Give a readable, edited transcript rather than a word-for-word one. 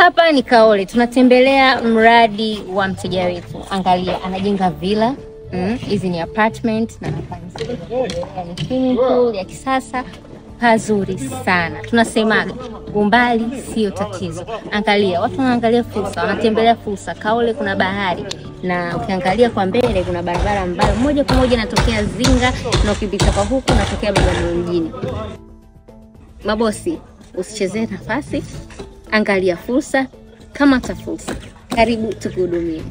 Hapa ni Kaole, tunatembelea mradi wa mteja wetu. Angalia, anajenga villa. Hizi ni apartment na nafasi. Ni swimming pool ya kisasa, pazuri sana. Tunasemaga umbali sio tatizo. Angalia, watu wanaangalia fursa, wanatembelea fursa. Kaole kuna bahari na ukiangalia kwa mbele kuna barabara ambayo moja kwa moja inatokea Zinga na ukipita kwa huku unatokea Bagamoyo mjini. Mabosi, usichezee nafasi. Angalia fursa, kamata fursa. Karibu tukuhudumie.